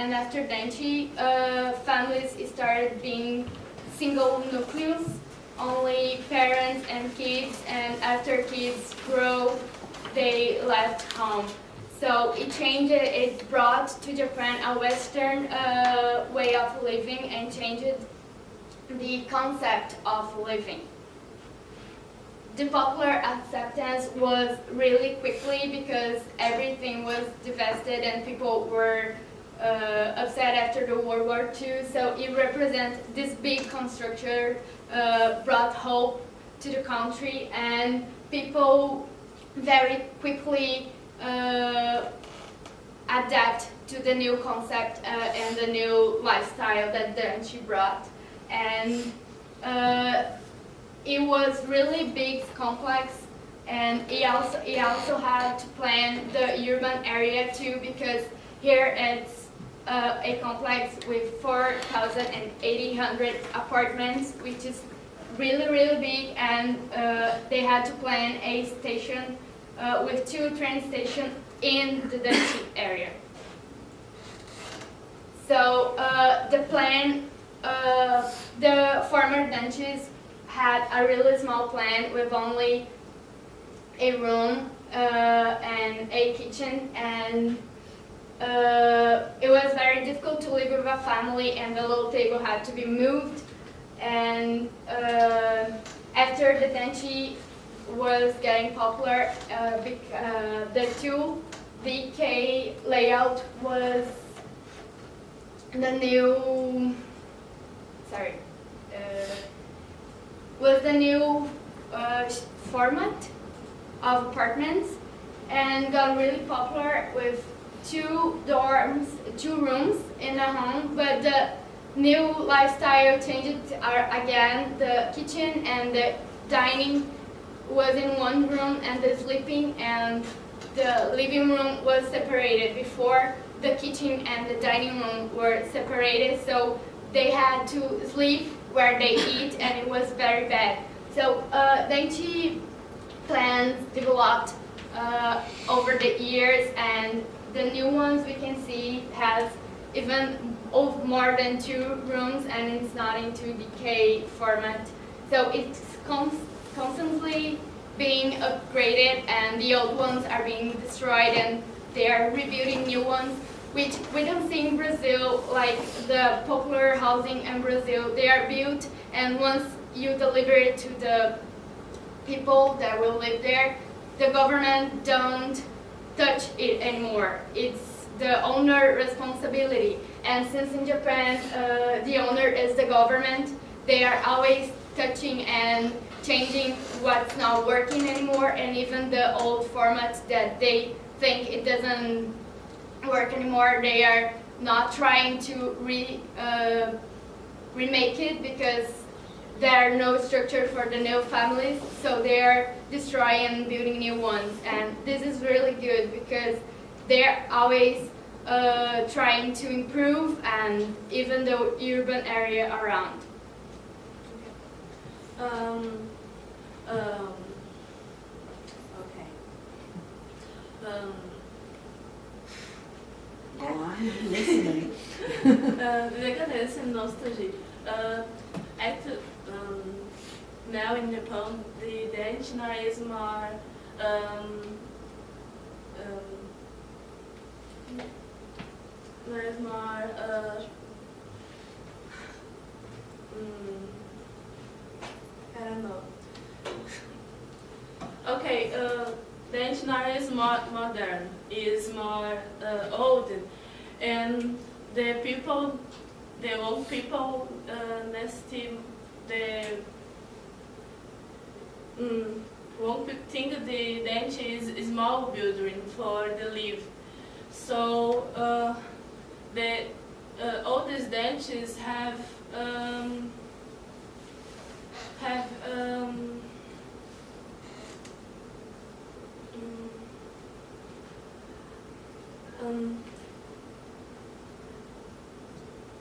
and after Danchi, families started being single nucleus, only parents and kids, and after kids grow, they left home. So it changed, it brought to Japan a Western way of living and changed the concept of living. The popular acceptance was really quickly because everything was divested and people were upset after the World War II. So it represents this big construction, brought hope to the country, and people very quickly adapt to the new concept and the new lifestyle that Danchi brought. And it was really big, complex, and he also had to plan the urban area too, because here it's a complex with 4,800 apartments, which is really, really big, and they had to plan a station with 2 train stations in the Danchi area. So the plan, the former Danchis had a really small plan with only a room and a kitchen, and it was very difficult to live with a family, and the little table had to be moved. And after the Danchi was getting popular, the 2DK layout was the new, format of apartments, and got really popular with 2 dorms, 2 rooms in a home. But the new lifestyle changed again. The kitchen and the dining was in one room, and the sleeping and the living room was separated. Before, the kitchen and the dining room were separated, so they had to sleep where they eat, and it was very bad. So Danchi plans developed over the years, and the new ones we can see has even more than 2 rooms, and it's not in 2DK format. So it's constantly being upgraded, and the old ones are being destroyed, and they are rebuilding new ones, which we don't see in Brazil. Like the popular housing in Brazil, they are built, and once you deliver it to the people that will live there, the government don't touch it anymore. It's the owner responsibility. And since in Japan the owner is the government, they are always touching and changing what's not working anymore, and even the old formats that they think it doesn't work anymore, they are not trying to remake it, because there are no structure for the new families, so they are destroying and building new ones. And this is really good because they're always trying to improve, and even the urban area around. Go on, listening. Decadence and nostalgia. Now in Japan, the Danchi is more there's more I don't know. Okay, Danchi is more modern, is more old, and the people, the old people, won't think the Danchi is a small building for the live. So the oldest Danchis have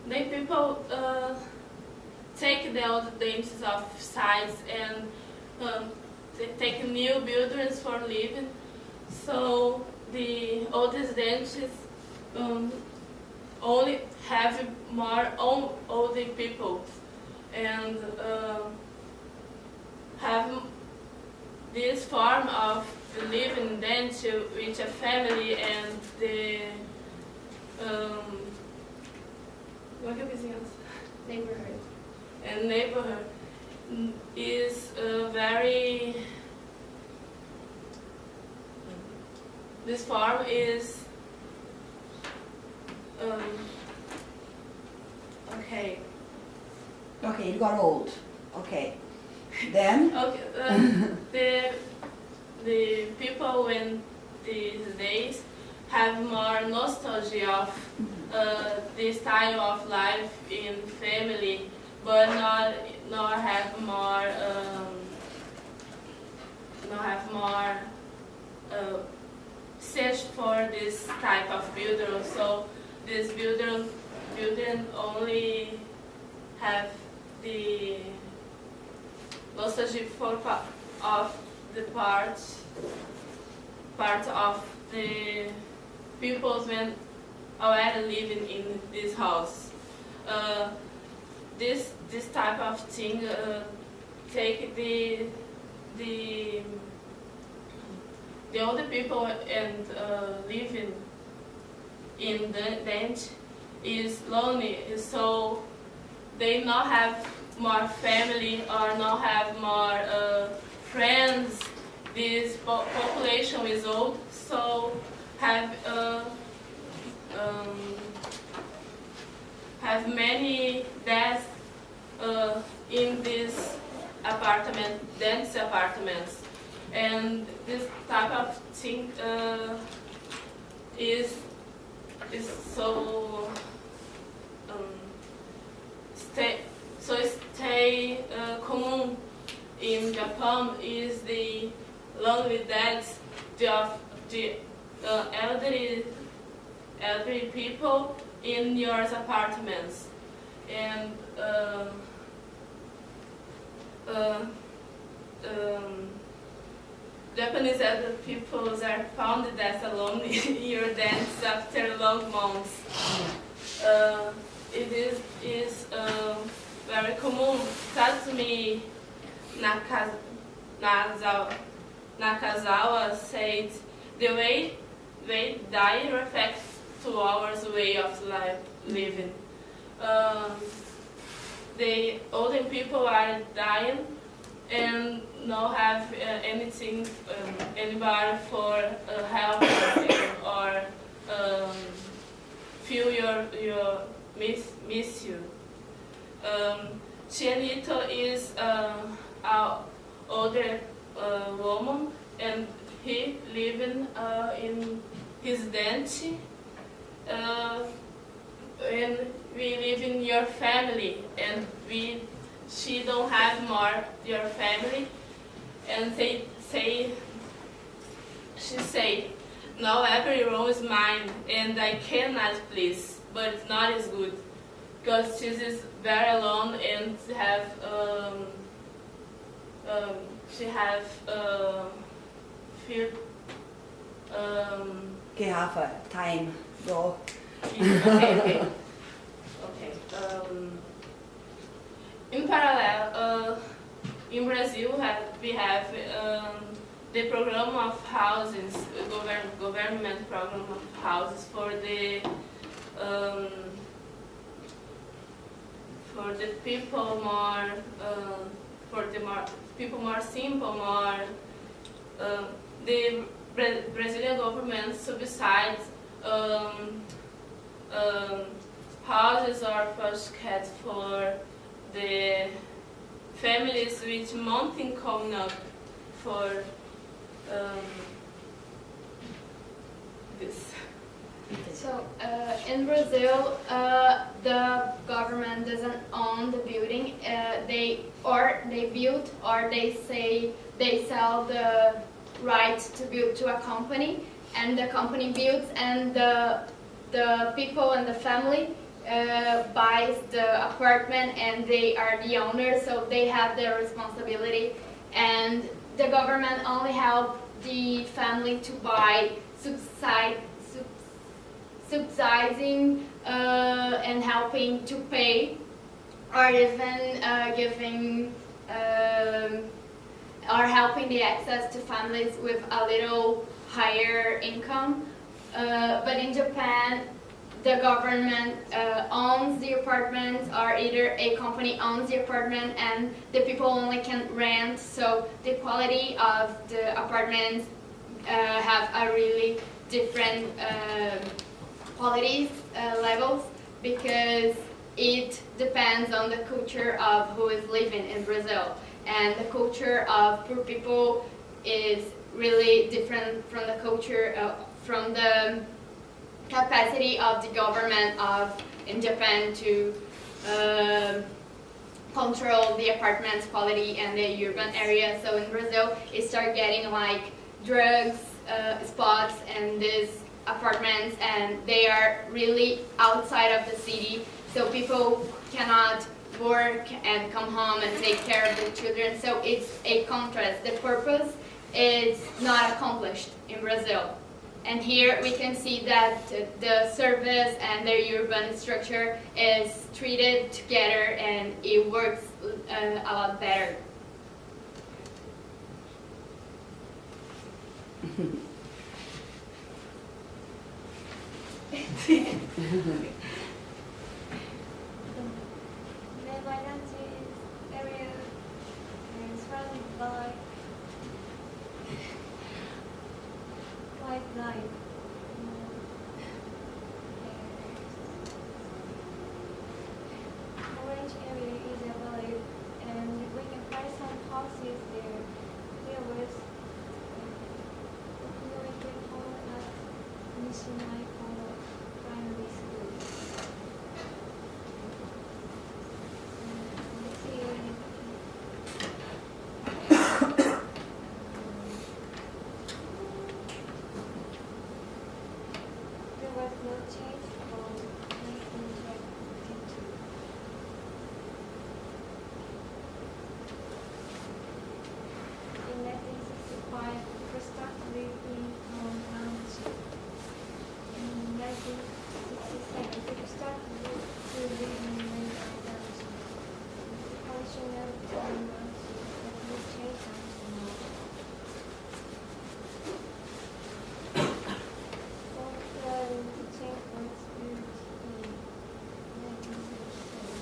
they people take the old Danchis off sides and they take new buildings for living. So the oldest Danchis only have more older people and have this form of living in Danchi with a family and the what que é vizinhança? Neighborhood. And neighborhood is very. This farm is okay. Okay, it got old. Okay. Then? Okay, the people in these days have more nostalgia of the style of life in family, but not have more search for this type of builder. So this builder only have the nostalgia for of the part of the people when already living in this house. This type of thing take the older people and living in the Danchi is lonely, so they not have more family or not have more friends. This population is old, so have many deaths in this apartment, dense apartments, and this type of thing is so stay common in Japan is the lonely deaths of the elderly people in your apartments, and Japanese elder people are found dead alone in your dance after long months. It is very common. Tatsumi Nakazawa said, the way they die reflects to our way of life living. The older people are dying and not have anything, anybody for help or feel your miss you. Chianito is an older woman, and he living in his Danchi. And we live in your family, and she don't have more your family, and she say, now every room is mine, and I cannot please, but it's not as good, because she is very alone and she have feel Okay, have a time. Go. okay. In parallel, in Brazil, we have the program of houses, government program of houses for the people more people more simple, more the Brazilian government subsidies houses or postcards for the families with monthly coming up for this. So in Brazil, the government doesn't own the building. They build or they say they sell the right to build to a company, and the company builds, and the people and the family buys the apartment, and they are the owners, so they have the responsibility, and the government only help the family to buy subsidizing and helping to pay, or even giving or helping the access to families with a little higher income. But in Japan, the government owns the apartments, or either a company owns the apartment and the people only can rent, so the quality of the apartments have a really different qualities levels, because it depends on the culture of who is living in Brazil, and the culture of poor people is really different from the culture from the capacity of the government in Japan to control the apartments quality and the urban area. So in Brazil, it started getting like drugs spots and these apartments, and they are really outside of the city, so people cannot work and come home and take care of the children. So it's a contrast. The purpose is not accomplished in Brazil. And here we can see that the service and the urban structure is treated together, and it works a lot better. The Danchi area is surrounded by wildlife. Orange area is a valley, and we can find some houses there. There was populated home at Nishinai Primary School. There was no change from 1922. In 1965, people started living on Danchi. In 1967, people started to live in Danchi. The functional Danchi that will change until now. The change was built in 1977.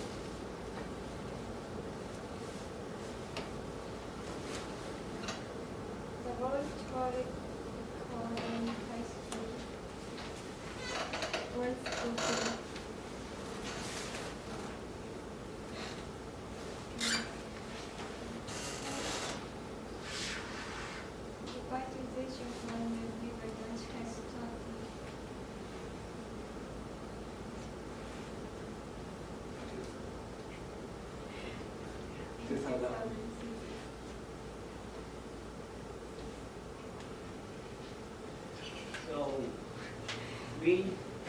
The road started calling high school once open. The privatization from the river Danchi has started. So we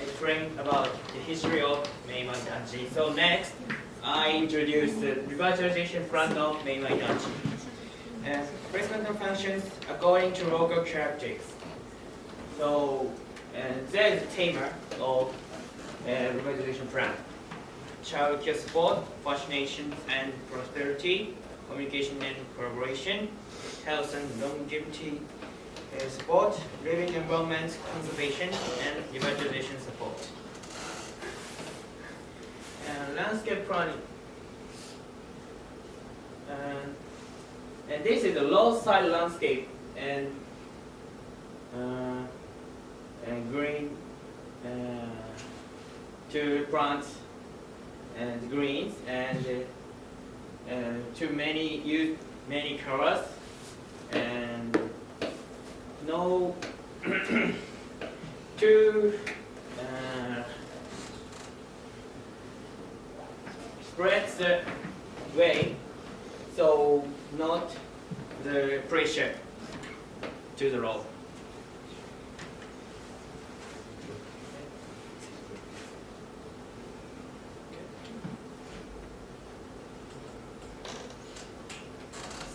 explained about the history of Meimai Danchi. So next, I introduce the revitalization front of Meimai Danchi. And placement of functions according to local characteristics. So there is a theme of revitalization plan. Child care support, fascination and prosperity, communication and collaboration, health and longevity support, living environment conservation, and revitalization support. And landscape planning. And this is a roadside landscape and green to plants and greens and too many use many colors and no to spread the way, so not the pressure to the road.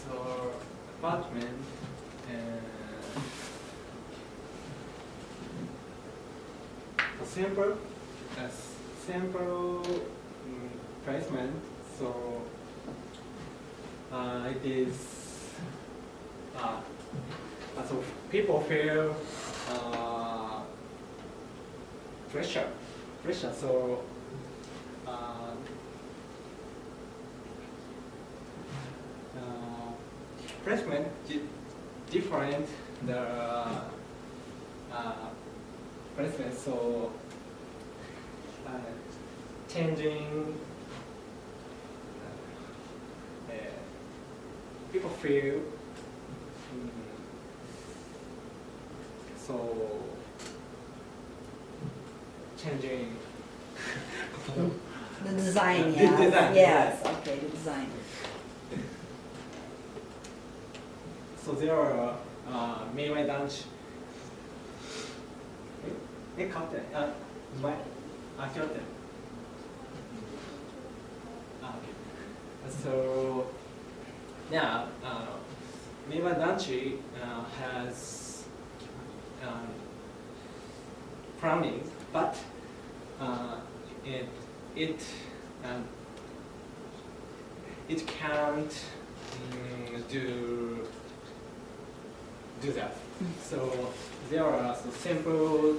So apartment simple, simple placement. So it is so people feel pressure. So placement different the placement. So changing. People feel so changing. The design, The yeah. design, Yes, okay, the design. So there are Meimai Danchi. So now Meimai Danchi has plumbing, but it can't do that. So there are some simple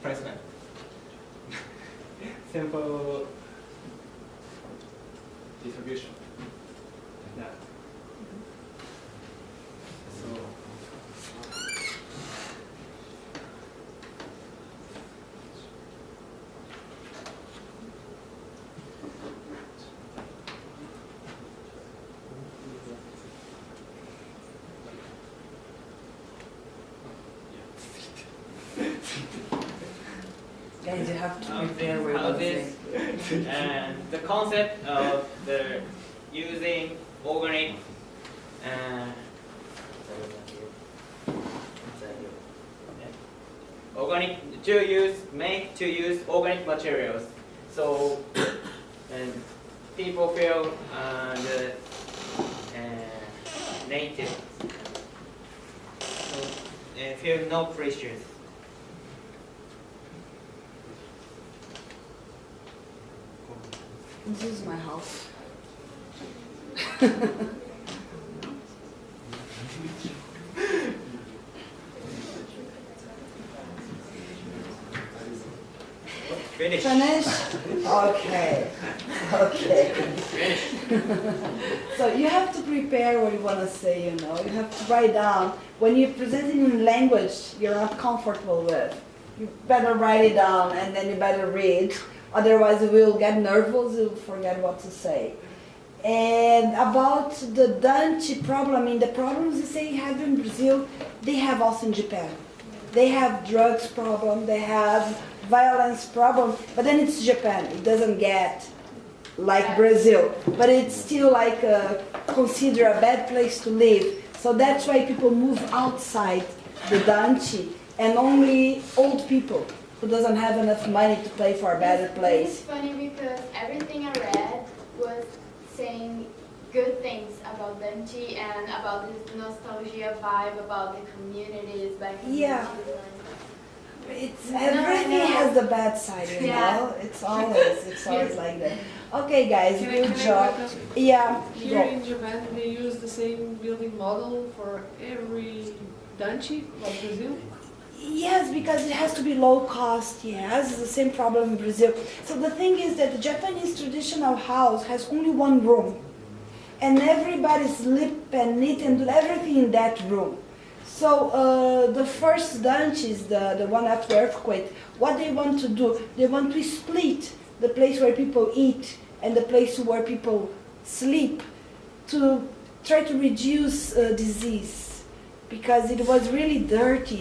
placement, simple distribution. Like that. So Guys, you have to These prepare what you're houses saying. and the concept of the using organic to use organic materials. So and people feel the native. So feel no pressures. This is my house. Finish. Finish? Okay. Okay. So you have to prepare what you want to say, you know. You have to write down. When you're presenting in language you're not comfortable with, you better write it down and then you better read. Otherwise you will get nervous, you'll forget what to say. And about the Danchi problem, I mean the problems you say you have in Brazil, they have also in Japan. They have drugs problem, they have violence problem, but then it's Japan. It doesn't get like Brazil, but it's still like considered a bad place to live. So that's why people move outside the Danchi, and only old people who doesn't have enough money to pay for a better It's place. funny because everything I read was saying good things about Danchi and about this nostalgia vibe about the communities back in Yeah. the It's I know. everything has the bad side, you Yeah. know. It's always like that. Okay, guys, Can I good back job. up? Yeah. Here go. in Japan, they use the same building model for every danchi, like Brazil. Yes, because it has to be low cost. Yes, it's the same problem in Brazil. So the thing is that the Japanese traditional house has only one room, and everybody sleep and eat and do everything in that room. So the first Danchis, the one after earthquake, what they want to do, they want to split the place where people eat and the place where people sleep to try to reduce disease, because it was really dirty.